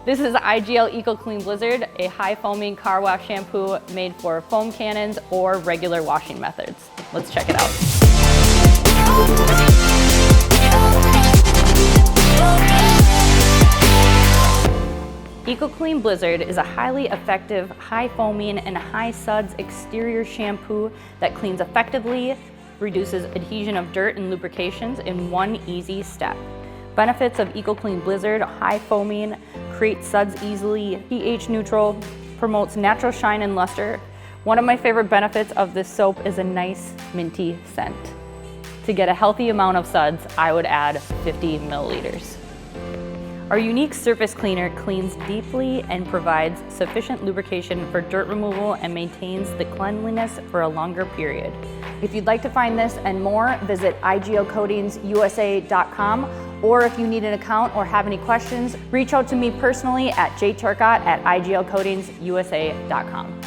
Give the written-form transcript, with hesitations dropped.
This is IGL Ecoclean Blizzard, a high foaming car wash shampoo made for foam cannons or regular washing methods. Let's check it out. Ecoclean Blizzard is a highly effective, high foaming and high suds exterior shampoo that cleans effectively, reduces adhesion of dirt and lubrications in one easy step. Benefits of Ecoclean Blizzard: high foaming, creates suds easily, pH neutral, promotes natural shine and luster. One of my favorite benefits of this soap is a nice minty scent. To get a healthy amount of suds, I would add 50 milliliters. Our unique surface cleaner cleans deeply and provides sufficient lubrication for dirt removal and maintains the cleanliness for a longer period. If you'd like to find this and more, visit iglcoatingsusa.com, or if you need an account or have any questions, reach out to me personally at jturcott@iglcoatingsusa.com.